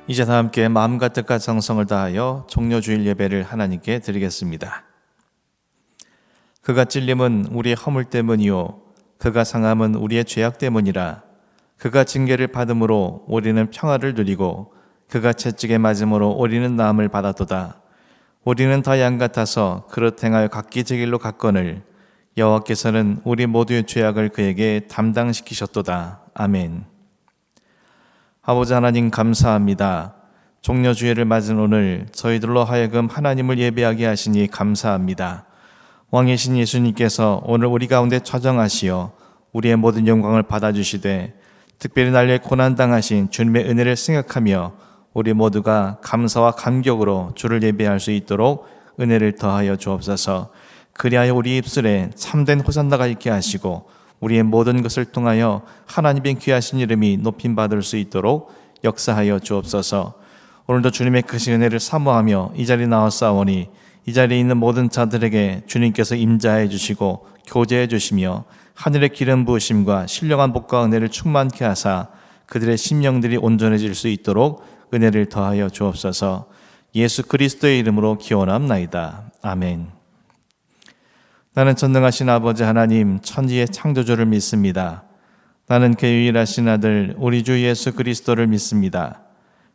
이제 다 함께 마음과 뜻과 정성을 다하여 종려주일 예배를 하나님께 드리겠습니다. 그가 찔림은 우리의 허물 때문이요 그가 상함은 우리의 죄악 때문이라. 그가 징계를 받음으로 우리는 평화를 누리고 그가 채찍에 맞음으로 우리는 나음을 받았도다. 우리는 다 양 같아서 그릇 행하여 각기 제 길로 갔거늘 여호와께서는 우리 모두의 죄악을 그에게 담당시키셨도다. 아멘. 아버지 하나님 감사합니다. 종려주일을 맞은 오늘 저희들로 하여금 하나님을 예배하게 하시니 감사합니다. 왕이신 예수님께서 오늘 우리 가운데 좌정하시어 우리의 모든 영광을 받아주시되 특별히 날려 고난당하신 주님의 은혜를 생각하며 우리 모두가 감사와 감격으로 주를 예배할 수 있도록 은혜를 더하여 주옵소서. 그리하여 우리 입술에 참된 호산나가 있게 하시고 우리의 모든 것을 통하여 하나님의 귀하신 이름이 높임받을 수 있도록 역사하여 주옵소서. 오늘도 주님의 크신 은혜를 사모하며 이 자리에 나왔사오니 이 자리에 있는 모든 자들에게 주님께서 임자해 주시고 교제해 주시며 하늘의 기름 부으심과 신령한 복과 은혜를 충만케 하사 그들의 심령들이 온전해질 수 있도록 은혜를 더하여 주옵소서. 예수 그리스도의 이름으로 기원합나이다. 아멘. 나는 전능하신 아버지 하나님 천지의 창조주를 믿습니다. 나는 그 유일하신 아들 우리 주 예수 그리스도를 믿습니다.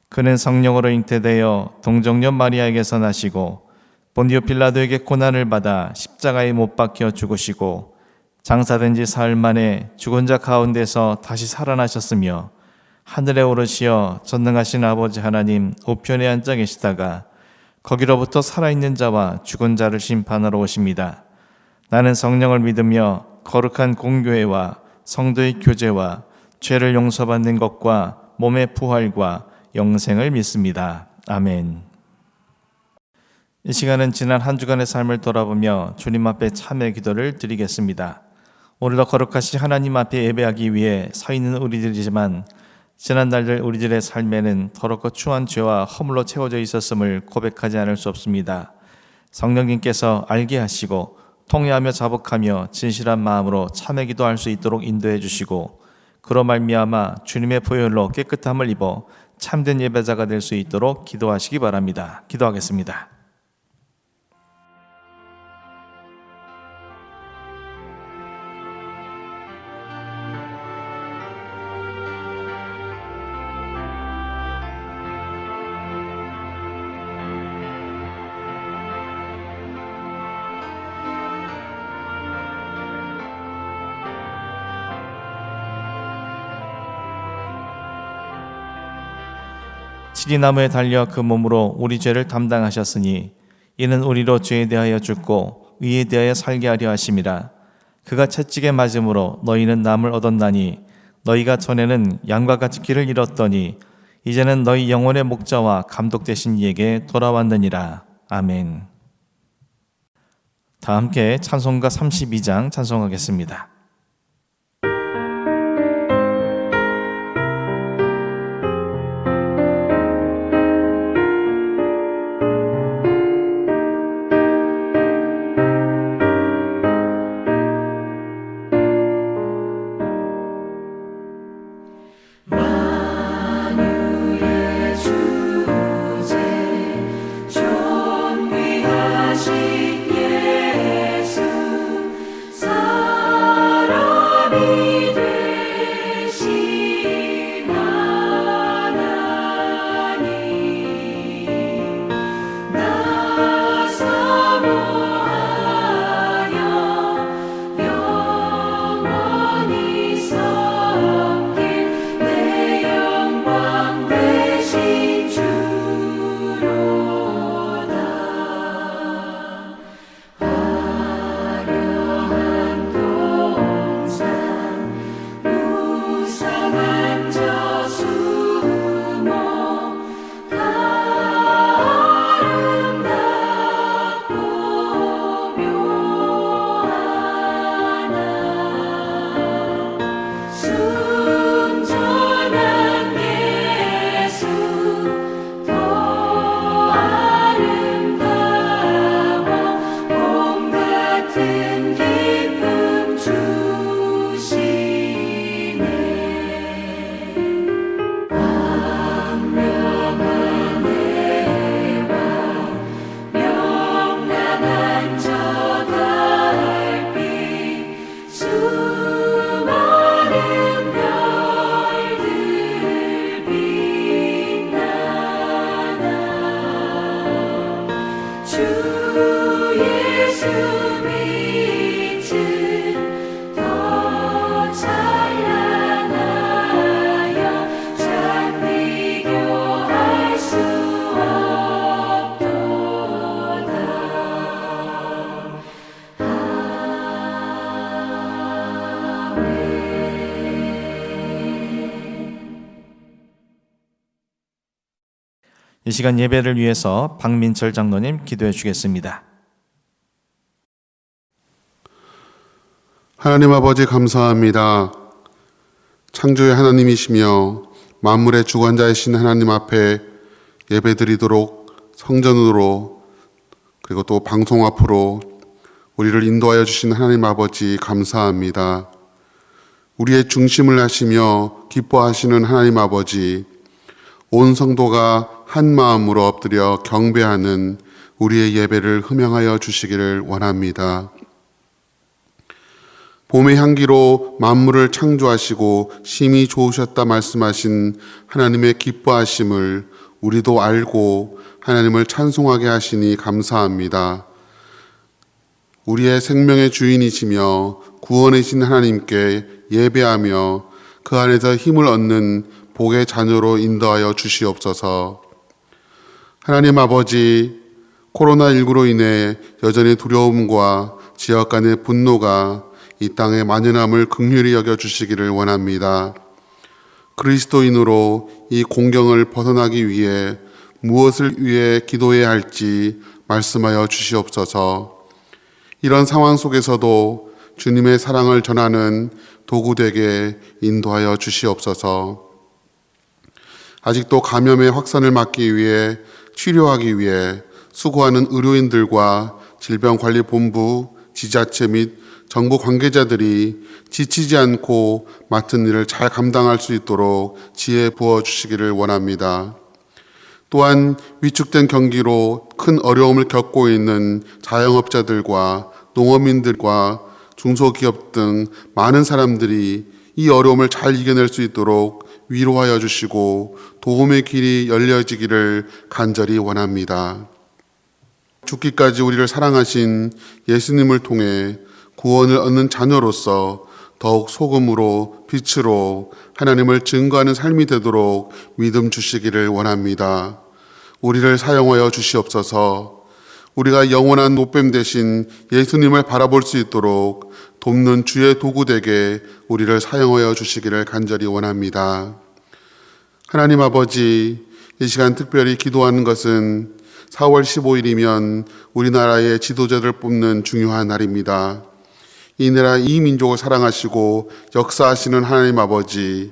그는 성령으로 잉태되어 동정녀 마리아에게서 나시고 본디오 빌라도에게 고난을 받아 십자가에 못 박혀 죽으시고 장사된 지 사흘 만에 죽은 자 가운데서 다시 살아나셨으며 하늘에 오르시어 전능하신 아버지 하나님 우편에 앉아 계시다가 거기로부터 살아있는 자와 죽은 자를 심판하러 오십니다. 나는 성령을 믿으며 거룩한 공교회와 성도의 교제와 죄를 용서받는 것과 몸의 부활과 영생을 믿습니다. 아멘. 이 시간은 지난 한 주간의 삶을 돌아보며 주님 앞에 참회 기도를 드리겠습니다. 오늘도 거룩하신 하나님 앞에 예배하기 위해 서 있는 우리들이지만 지난 날들 우리들의 삶에는 더럽고 추한 죄와 허물로 채워져 있었음을 고백하지 않을 수 없습니다. 성령님께서 알게 하시고 통회하며 자복하며 진실한 마음으로 참회 기도할 수 있도록 인도해 주시고 그로 말미암아 주님의 보혈로 깨끗함을 입어 참된 예배자가 될 수 있도록 기도하시기 바랍니다. 기도하겠습니다. 지리나무에 달려 그 몸으로 우리 죄를 담당하셨으니 이는 우리로 죄에 대하여 죽고 의에 대하여 살게 하려 하심이라. 그가 채찍에 맞음으로 너희는 남을 얻었나니 너희가 전에는 양과 같이 길을 잃었더니 이제는 너희 영혼의 목자와 감독 되신 이에게 돌아왔느니라. 아멘. 다 함께 찬송가 32장 찬송하겠습니다. 존귀하신 예수 이 시간 예배를 위해서 박민철 장로님 기도해 주겠습니다. 하나님 아버지 감사합니다. 창조의 하나님이시며 만물의 주관자이신 하나님 앞에 예배드리도록 성전으로 그리고 또 방송 앞으로 우리를 인도하여 주신 하나님 아버지 감사합니다. 우리의 중심을 하시며 기뻐하시는 하나님 아버지, 온 성도가 한 마음으로 엎드려 경배하는 우리의 예배를 흠양하여 주시기를 원합니다. 봄의 향기로 만물을 창조하시고 심히 좋으셨다 말씀하신 하나님의 기뻐하심을 우리도 알고 하나님을 찬송하게 하시니 감사합니다. 우리의 생명의 주인이시며 구원이신 하나님께 예배하며 그 안에서 힘을 얻는 복의 자녀로 인도하여 주시옵소서. 하나님 아버지, 코로나19로 인해 여전히 두려움과 지역 간의 분노가 이 땅의 만연함을 긍휼히 여겨 주시기를 원합니다. 그리스도인으로 이 공경을 벗어나기 위해 무엇을 위해 기도해야 할지 말씀하여 주시옵소서. 이런 상황 속에서도 주님의 사랑을 전하는 도구되게 인도하여 주시옵소서. 아직도 감염의 확산을 막기 위해 치료하기 위해 수고하는 의료인들과 질병관리본부, 지자체 및 정부 관계자들이 지치지 않고 맡은 일을 잘 감당할 수 있도록 지혜 부어주시기를 원합니다. 또한 위축된 경기로 큰 어려움을 겪고 있는 자영업자들과 농업인들과 중소기업 등 많은 사람들이 이 어려움을 잘 이겨낼 수 있도록 위로하여 주시고 도움의 길이 열려지기를 간절히 원합니다. 죽기까지 우리를 사랑하신 예수님을 통해 구원을 얻는 자녀로서 더욱 소금으로 빛으로 하나님을 증거하는 삶이 되도록 믿음 주시기를 원합니다. 우리를 사용하여 주시옵소서. 우리가 영원한 노뱀 대신 예수님을 바라볼 수 있도록 돕는 주의 도구 되게 우리를 사용하여 주시기를 간절히 원합니다. 하나님 아버지, 이 시간 특별히 기도하는 것은 4월 15일이면 우리나라의 지도자들 뽑는 중요한 날입니다. 이 나라 이 민족을 사랑하시고 역사하시는 하나님 아버지,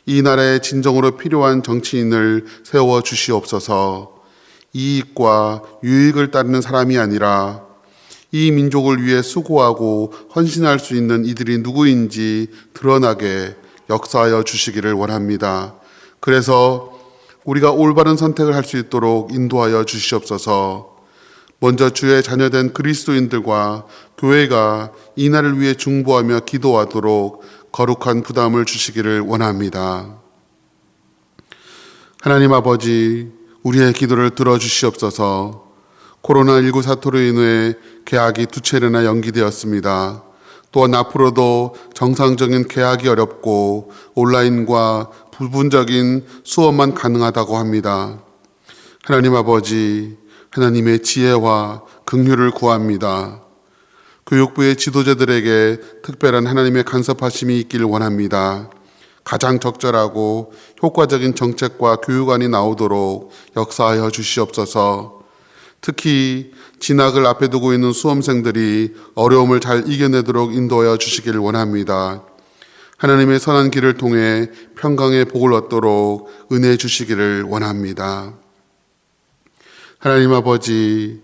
이 나라에 진정으로 필요한 정치인을 세워 주시옵소서. 이익과 유익을 따르는 사람이 아니라 이 민족을 위해 수고하고 헌신할 수 있는 이들이 누구인지 드러나게 역사하여 주시기를 원합니다. 그래서 우리가 올바른 선택을 할 수 있도록 인도하여 주시옵소서. 먼저 주의 자녀된 그리스도인들과 교회가 이 날을 위해 중보하며 기도하도록 거룩한 부담을 주시기를 원합니다. 하나님 아버지, 우리의 기도를 들어주시옵소서. 코로나19 사태로 인해 개학이 2차례나 연기되었습니다. 또한 앞으로도 정상적인 개학이 어렵고 온라인과 부분적인 수업만 가능하다고 합니다. 하나님 아버지, 하나님의 지혜와 긍휼을 구합니다. 교육부의 지도자들에게 특별한 하나님의 간섭하심이 있기를 원합니다. 가장 적절하고 효과적인 정책과 교육안이 나오도록 역사하여 주시옵소서. 특히 진학을 앞에 두고 있는 수험생들이 어려움을 잘 이겨내도록 인도하여 주시기를 원합니다. 하나님의 선한 길을 통해 평강의 복을 얻도록 은혜 주시기를 원합니다. 하나님 아버지,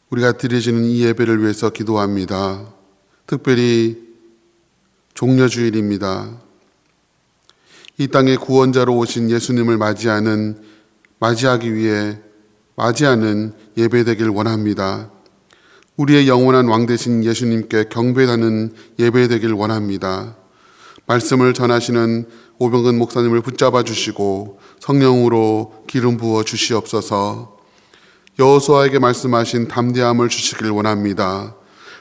우리가 드려지는 이 예배를 위해서 기도합니다. 특별히 종려주일입니다. 이 땅의 구원자로 오신 예수님을 맞이하기 위해 맞이하는 예배 되길 원합니다. 우리의 영원한 왕 되신 예수님께 경배하는 예배 되길 원합니다. 말씀을 전하시는 오병근 목사님을 붙잡아 주시고 성령으로 기름 부어 주시옵소서. 여호수아에게 말씀하신 담대함을 주시길 원합니다.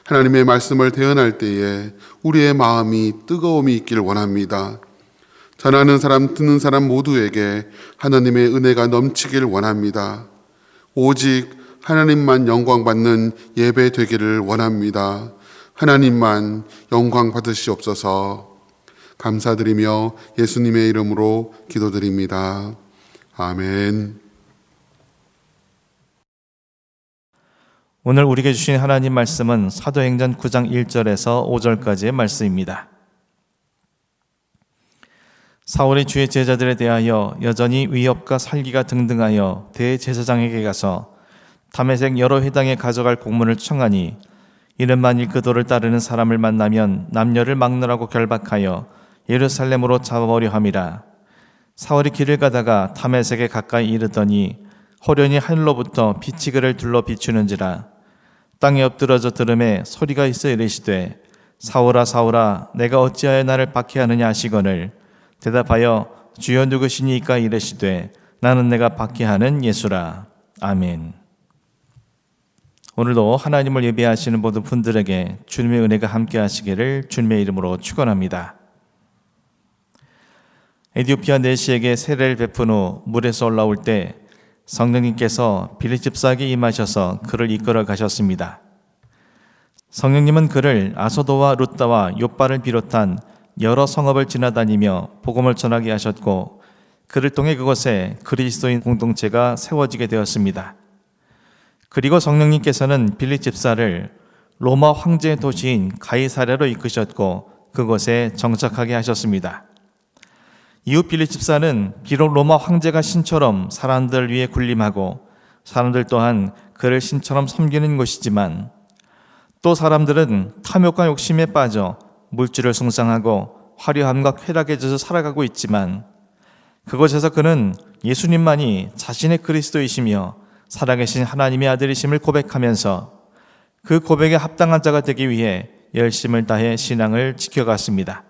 하나님의 말씀을 대언할 때에 우리의 마음이 뜨거움이 있길 원합니다. 전하는 사람, 듣는 사람 모두에게 하나님의 은혜가 넘치길 원합니다. 오직 하나님만 영광 받는 예배 되기를 원합니다. 하나님만 영광 받으시옵소서. 감사드리며 예수님의 이름으로 기도드립니다. 아멘. 오늘 우리에게 주신 하나님 말씀은 사도행전 9장 1절에서 5절까지의 말씀입니다. 사울이 주의 제자들에 대하여 여전히 위협과 살기가 등등하여 대제사장에게 가서 다메섹 여러 회당에 가져갈 공문을 청하니 이는 만일 그 도를 따르는 사람을 만나면 남녀를 막론하고 결박하여 예루살렘으로 잡아오려 함이라. 사울이 길을 가다가 다메섹에 가까이 이르더니 호련히 하늘로부터 빛이 그를 둘러 비추는지라. 땅에 엎드러져 들음에 소리가 있어 이르시되 사울아 사울아 내가 어찌하여 나를 박해하느냐 하시거늘 대답하여 주여 누구시니까 이르시되 나는 내가 박해하는 예수라. 아멘. 오늘도 하나님을 예배하시는 모든 분들에게 주님의 은혜가 함께 하시기를 주님의 이름으로 축원합니다. 에디오피아 내시에게 세례를 베푼 후 물에서 올라올 때 성령님께서 빌립 집사에게 임하셔서 그를 이끌어 가셨습니다. 성령님은 그를 아소도와 룻다와 욥바를 비롯한 여러 성읍을 지나다니며 복음을 전하게 하셨고 그를 통해 그곳에 그리스도인 공동체가 세워지게 되었습니다. 그리고 성령님께서는 빌립 집사를 로마 황제의 도시인 가이사랴로 이끄셨고 그곳에 정착하게 하셨습니다. 이후 빌립 집사는 비록 로마 황제가 신처럼 사람들을 위해 군림하고 사람들 또한 그를 신처럼 섬기는 곳이지만 또 사람들은 탐욕과 욕심에 빠져 물질을 숭상하고 화려함과 쾌락에 젖어 살아가고 있지만 그곳에서 그는 예수님만이 자신의 그리스도이시며 살아계신 하나님의 아들이심을 고백하면서 그 고백에 합당한 자가 되기 위해 열심을 다해 신앙을 지켜갔습니다.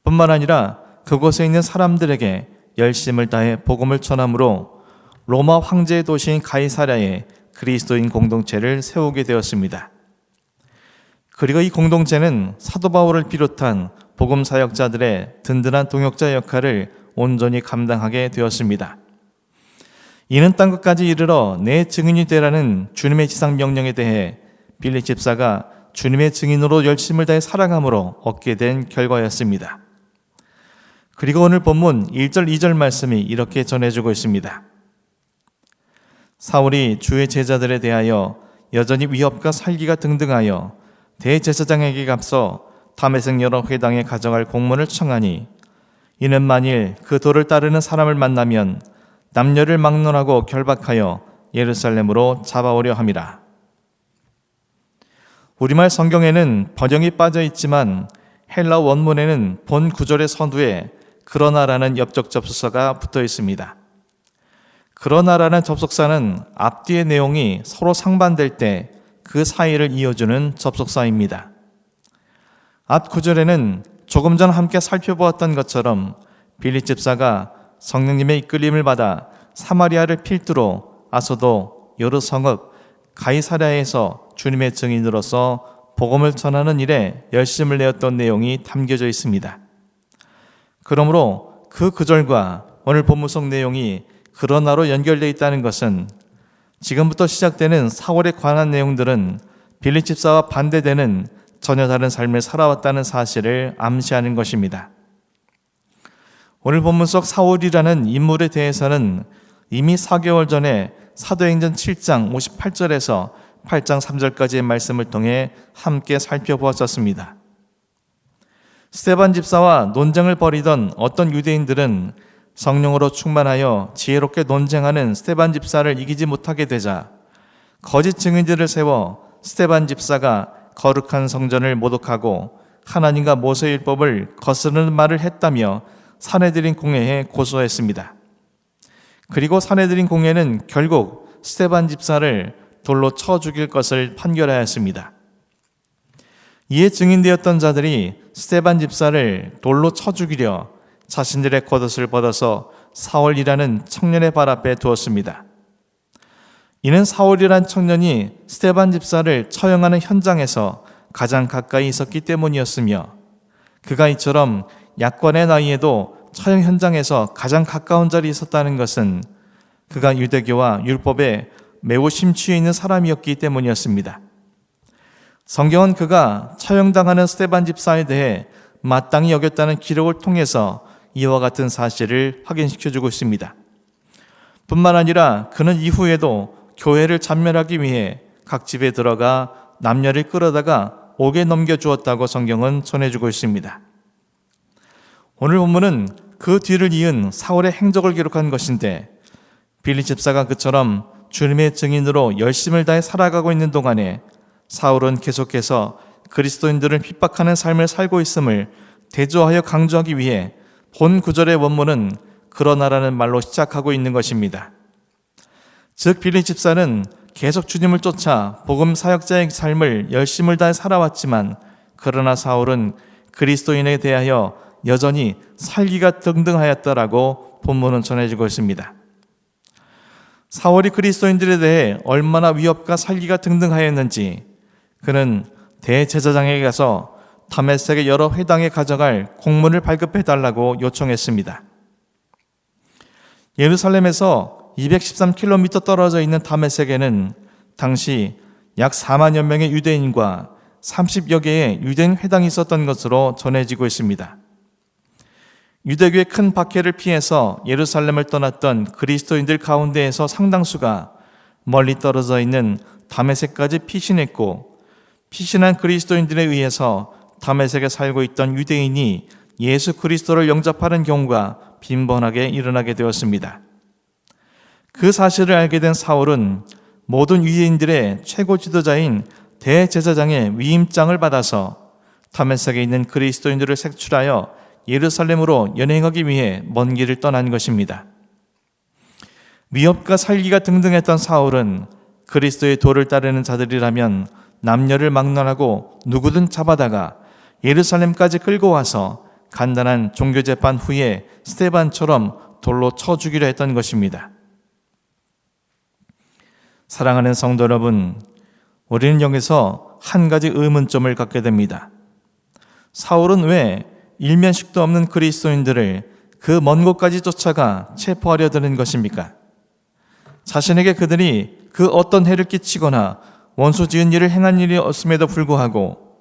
뿐만 아니라 그곳에 있는 사람들에게 열심을 다해 복음을 전함으로 로마 황제의 도시인 가이사랴에 그리스도인 공동체를 세우게 되었습니다. 그리고 이 공동체는 사도 바울을 비롯한 복음 사역자들의 든든한 동역자 역할을 온전히 감당하게 되었습니다. 이는 땅 끝까지 이르러 내 증인이 되라는 주님의 지상 명령에 대해 빌립 집사가 주님의 증인으로 열심을 다해 살아감으로 얻게 된 결과였습니다. 그리고 오늘 본문 1절 2절 말씀이 이렇게 전해주고 있습니다. 사울이 주의 제자들에 대하여 여전히 위협과 살기가 등등하여 대제사장에게 앞서 다메섹 여러 회당에 가져갈 공문을 청하니 이는 만일 그 도를 따르는 사람을 만나면 남녀를 막론하고 결박하여 예루살렘으로 잡아오려 함이라. 우리말 성경에는 번역이 빠져 있지만 헬라 원문에는 본 구절의 서두에 그러나라는 옆적 접속사가 붙어 있습니다. 그러나라는 접속사는 앞뒤의 내용이 서로 상반될 때 그 사이를 이어주는 접속사입니다. 앞 구절에는 조금 전 함께 살펴보았던 것처럼 빌립 집사가 성령님의 이끌림을 받아 사마리아를 필두로 아소도, 여러 성읍, 가이사랴에서 주님의 증인으로서 복음을 전하는 일에 열심을 내었던 내용이 담겨져 있습니다. 그러므로 그 구절과 오늘 본문 속 내용이 그러나로 연결되어 있다는 것은 지금부터 시작되는 사울에 관한 내용들은 빌립 집사와 반대되는 전혀 다른 삶을 살아왔다는 사실을 암시하는 것입니다. 오늘 본문 속 사울이라는 인물에 대해서는 이미 4개월 전에 사도행전 7장 58절에서 8장 3절까지의 말씀을 통해 함께 살펴보았었습니다. 스데반 집사와 논쟁을 벌이던 어떤 유대인들은 성령으로 충만하여 지혜롭게 논쟁하는 스데반 집사를 이기지 못하게 되자 거짓 증인들을 세워 스데반 집사가 거룩한 성전을 모독하고 하나님과 모세의 율법을 거스르는 말을 했다며 산헤드린 공회에 고소했습니다. 그리고 산헤드린 공회는 결국 스데반 집사를 돌로 쳐 죽일 것을 판결하였습니다. 이에 증인되었던 자들이 스데반 집사를 돌로 쳐 죽이려 자신들의 겉옷을 벗어서 사울이라는 청년의 발 앞에 두었습니다. 이는 사울이란 청년이 스데반 집사를 처형하는 현장에서 가장 가까이 있었기 때문이었으며 그가 이처럼 약관의 나이에도 처형 현장에서 가장 가까운 자리에 있었다는 것은 그가 유대교와 율법에 매우 심취해 있는 사람이었기 때문이었습니다. 성경은 그가 처형당하는 스데반 집사에 대해 마땅히 여겼다는 기록을 통해서 이와 같은 사실을 확인시켜주고 있습니다. 뿐만 아니라 그는 이후에도 교회를 잔멸하기 위해 각 집에 들어가 남녀를 끌어다가 옥에 넘겨주었다고 성경은 전해주고 있습니다. 오늘 본문은 그 뒤를 이은 사울의 행적을 기록한 것인데, 빌리 집사가 그처럼 주님의 증인으로 열심을 다해 살아가고 있는 동안에 사울은 계속해서 그리스도인들을 핍박하는 삶을 살고 있음을 대조하여 강조하기 위해 본 구절의 원문은 그러나라는 말로 시작하고 있는 것입니다. 즉 빌리 집사는 계속 주님을 쫓아 복음 사역자의 삶을 열심을 다해 살아왔지만, 그러나 사울은 그리스도인에 대하여 여전히 살기가 등등하였다라고 본문은 전해지고 있습니다. 사울이 그리스도인들에 대해 얼마나 위협과 살기가 등등하였는지 그는 대제사장에게 가서 다메섹의 여러 회당에 가져갈 공문을 발급해달라고 요청했습니다. 예루살렘에서 213km 떨어져 있는 다메섹에는 당시 약 4만여 명의 유대인과 30여 개의 유대인 회당이 있었던 것으로 전해지고 있습니다. 유대교의 큰 박해를 피해서 예루살렘을 떠났던 그리스도인들 가운데에서 상당수가 멀리 떨어져 있는 다메섹까지 피신했고, 피신한 그리스도인들에 의해서 다메섹에 살고 있던 유대인이 예수 그리스도를 영접하는 경우가 빈번하게 일어나게 되었습니다. 그 사실을 알게 된 사울은 모든 유대인들의 최고 지도자인 대제사장의 위임장을 받아서 다메섹에 있는 그리스도인들을 색출하여 예루살렘으로 연행하기 위해 먼 길을 떠난 것입니다. 위협과 살기가 등등했던 사울은 그리스도의 도를 따르는 자들이라면 남녀를 막론하고 누구든 잡아다가 예루살렘까지 끌고 와서 간단한 종교재판 후에 스데반처럼 돌로 쳐 죽이려 했던 것입니다. 사랑하는 성도 여러분, 우리는 여기서 한 가지 의문점을 갖게 됩니다. 사울은 왜 일면식도 없는 그리스도인들을 그 먼 곳까지 쫓아가 체포하려 드는 것입니까? 자신에게 그들이 그 어떤 해를 끼치거나 원수 지은 일을 행한 일이 없음에도 불구하고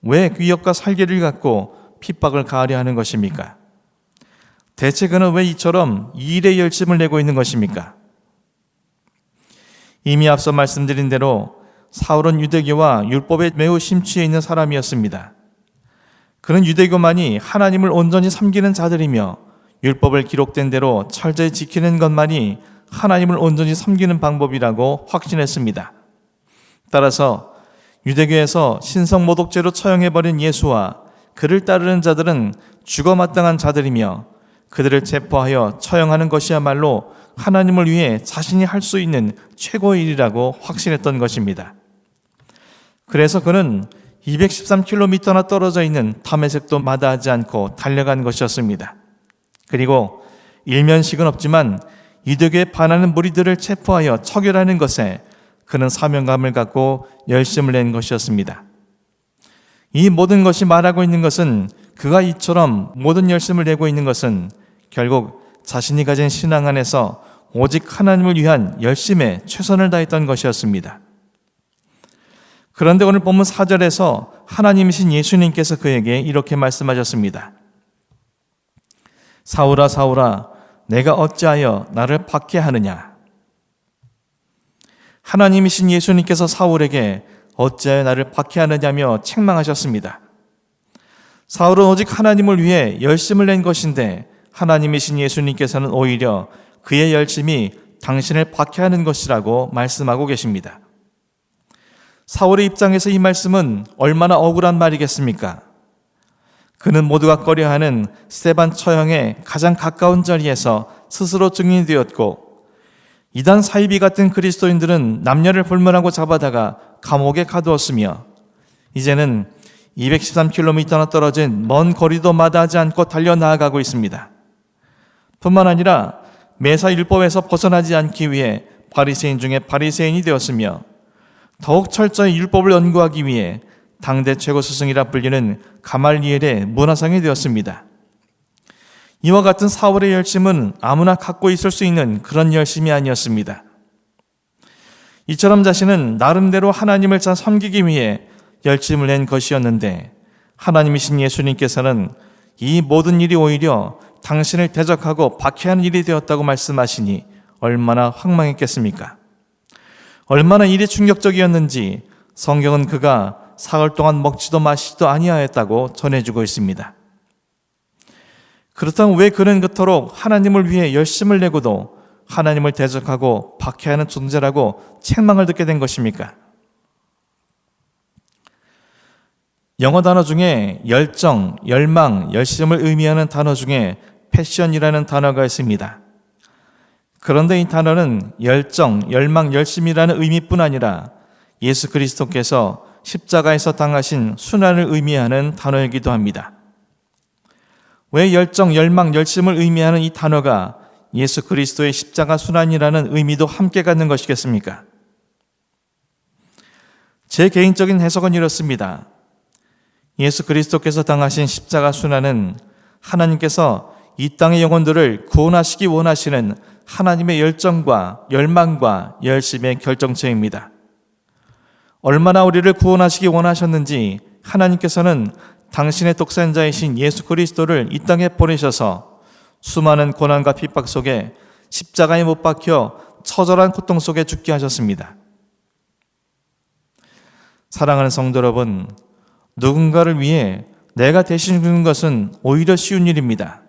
왜 위협과 살기를 갖고 핍박을 가하려 하는 것입니까? 대체 그는 왜 이처럼 이 일에 열심을 내고 있는 것입니까? 이미 앞서 말씀드린 대로 사울은 유대교와 율법에 매우 심취해 있는 사람이었습니다. 그는 유대교만이 하나님을 온전히 섬기는 자들이며 율법을 기록된 대로 철저히 지키는 것만이 하나님을 온전히 섬기는 방법이라고 확신했습니다. 따라서 유대교에서 신성모독죄로 처형해버린 예수와 그를 따르는 자들은 죽어마땅한 자들이며 그들을 체포하여 처형하는 것이야말로 하나님을 위해 자신이 할 수 있는 최고의 일이라고 확신했던 것입니다. 그래서 그는 213km나 떨어져 있는 다메섹도 마다하지 않고 달려간 것이었습니다. 그리고 일면식은 없지만 유대교에 반하는 무리들을 체포하여 처결하는 것에 그는 사명감을 갖고 열심을 낸 것이었습니다. 이 모든 것이 말하고 있는 것은, 그가 이처럼 모든 열심을 내고 있는 것은 결국 자신이 가진 신앙 안에서 오직 하나님을 위한 열심에 최선을 다했던 것이었습니다. 그런데 오늘 본문 4절에서 하나님이신 예수님께서 그에게 이렇게 말씀하셨습니다. 사울아 사울아 내가 어찌하여 나를 박해하느냐. 하나님이신 예수님께서 사울에게 어찌하여 나를 박해하느냐며 책망하셨습니다. 사울은 오직 하나님을 위해 열심을 낸 것인데 하나님이신 예수님께서는 오히려 그의 열심이 당신을 박해하는 것이라고 말씀하고 계십니다. 사울의 입장에서 이 말씀은 얼마나 억울한 말이겠습니까? 그는 모두가 꺼려하는 스데반 처형의 가장 가까운 자리에서 스스로 증인이 되었고, 이단 사이비 같은 그리스도인들은 남녀를 불문하고 잡아다가 감옥에 가두었으며, 이제는 213km나 떨어진 먼 거리도 마다하지 않고 달려나아가고 있습니다. 뿐만 아니라 매사 율법에서 벗어나지 않기 위해 바리새인 중에 바리새인이 되었으며, 더욱 철저히 율법을 연구하기 위해 당대 최고 스승이라 불리는 가말리엘의 문화상이 되었습니다. 이와 같은 사울의 열심은 아무나 갖고 있을 수 있는 그런 열심이 아니었습니다. 이처럼 자신은 나름대로 하나님을 잘 섬기기 위해 열심을 낸 것이었는데, 하나님이신 예수님께서는 이 모든 일이 오히려 당신을 대적하고 박해하는 일이 되었다고 말씀하시니 얼마나 황망했겠습니까? 얼마나 일이 충격적이었는지 성경은 그가 사흘 동안 먹지도 마시지도 아니하였다고 전해주고 있습니다. 그렇다면 왜 그는 그토록 하나님을 위해 열심을 내고도 하나님을 대적하고 박해하는 존재라고 책망을 듣게 된 것입니까? 영어 단어 중에 열정, 열망, 열심을 의미하는 단어 중에 패션이라는 단어가 있습니다. 그런데 이 단어는 열정, 열망, 열심이라는 의미뿐 아니라 예수 그리스도께서 십자가에서 당하신 순환을 의미하는 단어이기도 합니다. 왜 열정, 열망, 열심을 의미하는 이 단어가 예수 그리스도의 십자가 순환이라는 의미도 함께 갖는 것이겠습니까? 제 개인적인 해석은 이렇습니다. 예수 그리스도께서 당하신 십자가 순환은 하나님께서 이 땅의 영혼들을 구원하시기 원하시는 하나님의 열정과 열망과 열심의 결정체입니다. 얼마나 우리를 구원하시기 원하셨는지 하나님께서는 당신의 독생자이신 예수 그리스도를 이 땅에 보내셔서 수많은 고난과 핍박 속에 십자가에 못 박혀 처절한 고통 속에 죽게 하셨습니다. 사랑하는 성도 여러분, 누군가를 위해 내가 대신 죽는 것은 오히려 쉬운 일입니다.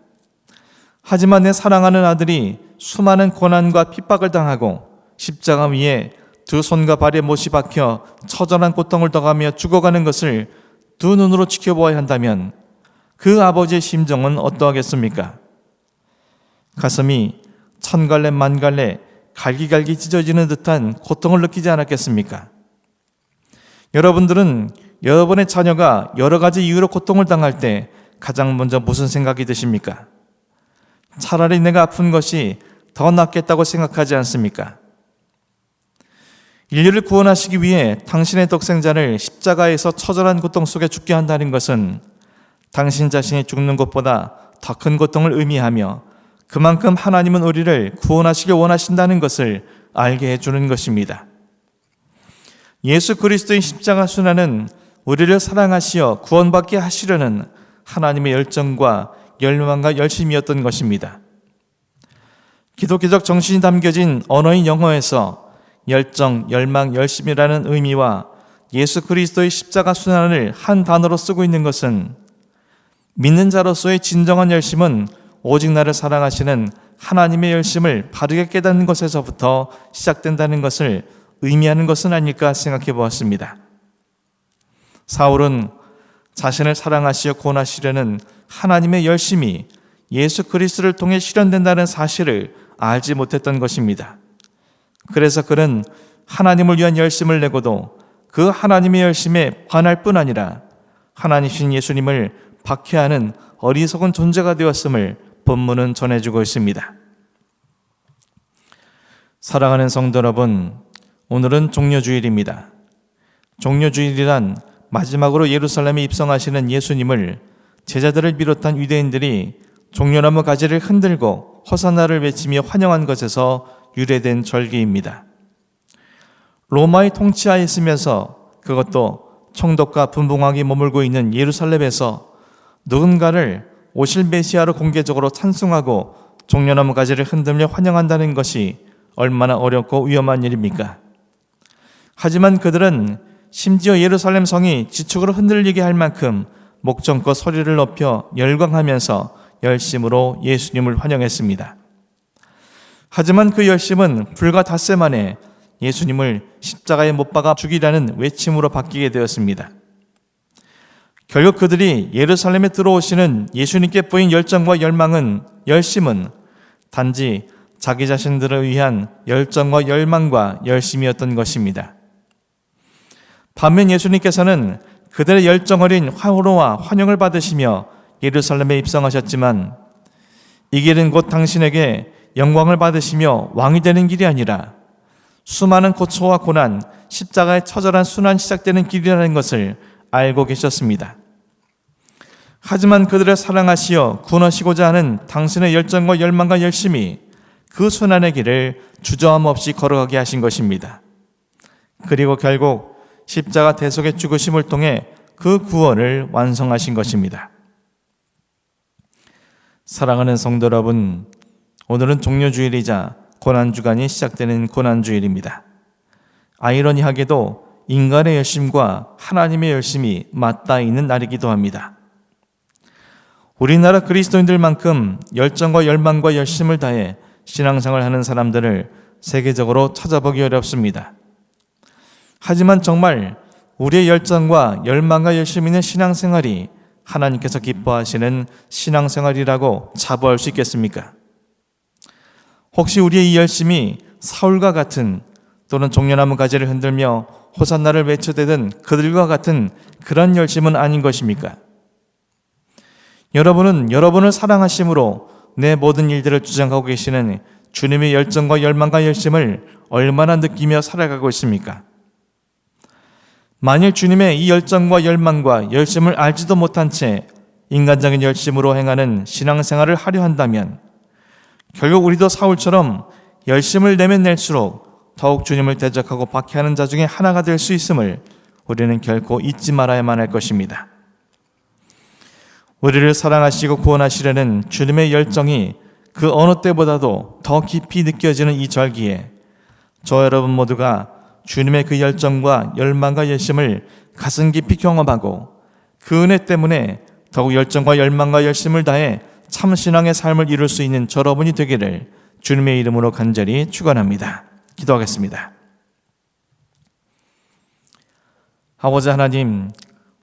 하지만 내 사랑하는 아들이 수많은 고난과 핍박을 당하고 십자가 위에 두 손과 발에 못이 박혀 처절한 고통을 당하며 죽어가는 것을 두 눈으로 지켜보아야 한다면 그 아버지의 심정은 어떠하겠습니까? 가슴이 천갈래 만갈래 갈기갈기 찢어지는 듯한 고통을 느끼지 않았겠습니까? 여러분들은 여러분의 자녀가 여러 가지 이유로 고통을 당할 때 가장 먼저 무슨 생각이 드십니까? 차라리 내가 아픈 것이 더 낫겠다고 생각하지 않습니까? 인류를 구원하시기 위해 당신의 독생자를 십자가에서 처절한 고통 속에 죽게 한다는 것은 당신 자신이 죽는 것보다 더 큰 고통을 의미하며 그만큼 하나님은 우리를 구원하시길 원하신다는 것을 알게 해주는 것입니다. 예수 그리스도의 십자가 순환은 우리를 사랑하시어 구원받게 하시려는 하나님의 열정과 열망과 열심이었던 것입니다. 기독교적 정신이 담겨진 언어인 영어에서 열정, 열망, 열심이라는 의미와 예수 그리스도의 십자가 순환을 한 단어로 쓰고 있는 것은 믿는 자로서의 진정한 열심은 오직 나를 사랑하시는 하나님의 열심을 바르게 깨닫는 것에서부터 시작된다는 것을 의미하는 것은 아닐까 생각해 보았습니다. 사울은 자신을 사랑하시어 구원하시려는 하나님의 열심이 예수 그리스도를 통해 실현된다는 사실을 알지 못했던 것입니다. 그래서 그는 하나님을 위한 열심을 내고도 그 하나님의 열심에 반할 뿐 아니라 하나님이신 예수님을 박해하는 어리석은 존재가 되었음을 본문은 전해주고 있습니다. 사랑하는 성도 여러분, 오늘은 종려주일입니다. 종려주일이란 마지막으로 예루살렘에 입성하시는 예수님을 제자들을 비롯한 유대인들이 종려나무 가지를 흔들고 호산나를 외치며 환영한 것에서 유래된 절기입니다. 로마의 통치하에 있으면서 그것도 총독과 분봉왕이 머물고 있는 예루살렘에서 누군가를 오실 메시아로 공개적으로 찬송하고 종려나무 가지를 흔들며 환영한다는 것이 얼마나 어렵고 위험한 일입니까? 하지만 그들은 심지어 예루살렘 성이 지축으로 흔들리게 할 만큼 목청껏 소리를 높여 열광하면서 열심으로 예수님을 환영했습니다. 하지만 그 열심은 불과 닷새 만에 예수님을 십자가에 못 박아 죽이라는 외침으로 바뀌게 되었습니다. 결국 그들이 예루살렘에 들어오시는 예수님께 보인 열정과 열심은 단지 자기 자신들을 위한 열정과 열망과 열심이었던 것입니다. 반면 예수님께서는 그들의 열정 어린 화호로와 환영을 받으시며 예루살렘에 입성하셨지만 이 길은 곧 당신에게 영광을 받으시며 왕이 되는 길이 아니라 수많은 고초와 고난, 십자가의 처절한 순환 시작되는 길이라는 것을 알고 계셨습니다. 하지만 그들을 사랑하시어 구원하시고자 하는 당신의 열정과 열망과 열심이 그 순환의 길을 주저함 없이 걸어가게 하신 것입니다. 그리고 결국 십자가 대속의 죽으심을 통해 그 구원을 완성하신 것입니다. 사랑하는 성도 여러분, 오늘은 종려주일이자 고난주간이 시작되는 고난주일입니다. 아이러니하게도 인간의 열심과 하나님의 열심이 맞닿아 있는 날이기도 합니다. 우리나라 그리스도인들만큼 열정과 열망과 열심을 다해 신앙생활을 하는 사람들을 세계적으로 찾아보기 어렵습니다. 하지만 정말 우리의 열정과 열망과 열심 있는 신앙생활이 하나님께서 기뻐하시는 신앙생활이라고 자부할 수 있겠습니까? 혹시 우리의 이 열심이 사울과 같은 또는 종려나무 가지를 흔들며 호산나를 외쳐대던 그들과 같은 그런 열심은 아닌 것입니까? 여러분은 여러분을 사랑하심으로 내 모든 일들을 주장하고 계시는 주님의 열정과 열망과 열심을 얼마나 느끼며 살아가고 있습니까? 만일 주님의 이 열정과 열망과 열심을 알지도 못한 채 인간적인 열심으로 행하는 신앙생활을 하려 한다면 결국 우리도 사울처럼 열심을 내면 낼수록 더욱 주님을 대적하고 박해하는 자 중에 하나가 될 수 있음을 우리는 결코 잊지 말아야만 할 것입니다. 우리를 사랑하시고 구원하시려는 주님의 열정이 그 어느 때보다도 더 깊이 느껴지는 이 절기에 저 여러분 모두가 주님의 그 열정과 열망과 열심을 가슴 깊이 경험하고 그 은혜 때문에 더욱 열정과 열망과 열심을 다해 참 신앙의 삶을 이룰 수 있는 여러분이 되기를 주님의 이름으로 간절히 축원합니다. 기도하겠습니다. 아버지 하나님,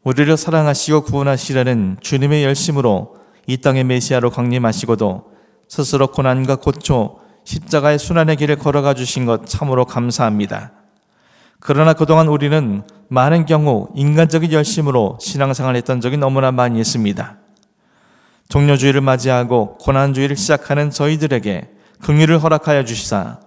우리를 사랑하시고 구원하시려는 주님의 열심으로 이 땅의 메시아로 강림하시고도 스스로 고난과 고초, 십자가의 순환의 길을 걸어가 주신 것 참으로 감사합니다. 그러나 그동안 우리는 많은 경우 인간적인 열심으로 신앙생활을 했던 적이 너무나 많이 있습니다. 종료주의를 맞이하고 고난주의를 시작하는 저희들에게 긍휼을 허락하여 주시사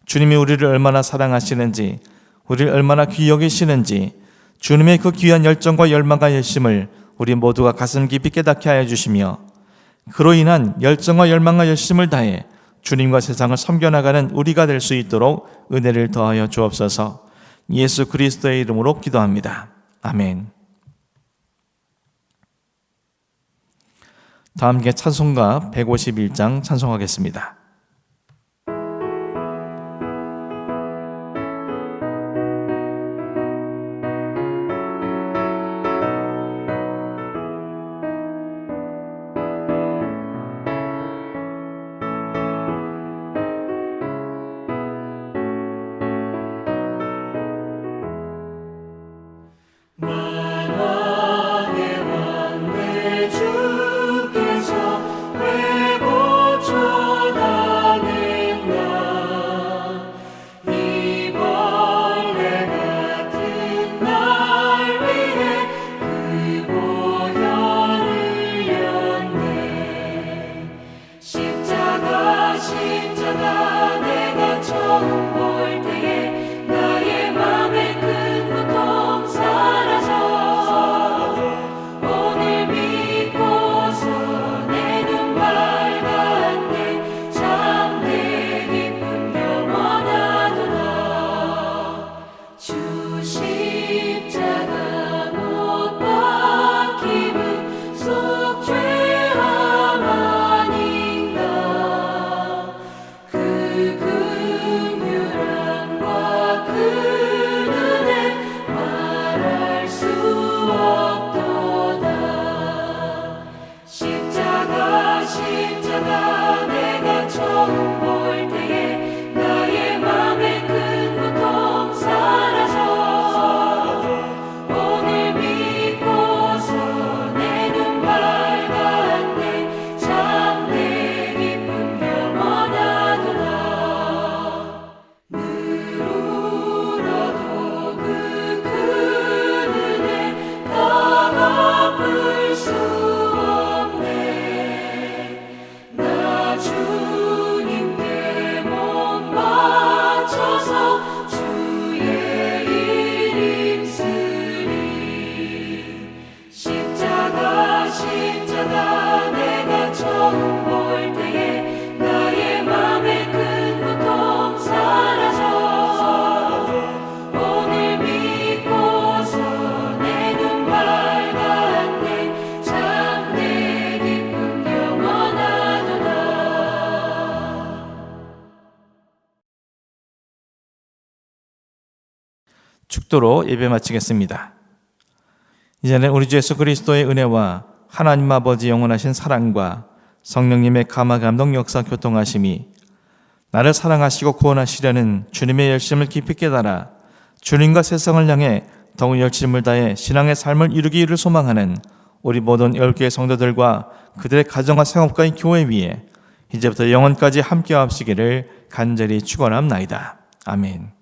주님이 우리를 얼마나 사랑하시는지, 우리를 얼마나 귀히 여기시는지 주님의 그 귀한 열정과 열망과 열심을 우리 모두가 가슴 깊이 깨닫게 하여 주시며 그로 인한 열정과 열망과 열심을 다해 주님과 세상을 섬겨나가는 우리가 될 수 있도록 은혜를 더하여 주옵소서. 예수 그리스도의 이름으로 기도합니다. 아멘. 다 함께 찬송가 151장 찬송하겠습니다. 만왕의 왕 내 주께서 왜 고쳐다 축도로 예배 마치겠습니다. 이제는 우리 주 예수 그리스도의 은혜와 하나님 아버지 영원하신 사랑과 성령님의 감화 감동 역사 교통하심이 나를 사랑하시고 구원하시려는 주님의 열심을 깊이 깨달아 주님과 세상을 향해 더욱 열심을 다해 신앙의 삶을 이루기를 소망하는 우리 모든 10개의 성도들과 그들의 가정과 생업가의 교회 위에 이제부터 영원까지 함께 하시기를 간절히 축원합나이다. 아멘.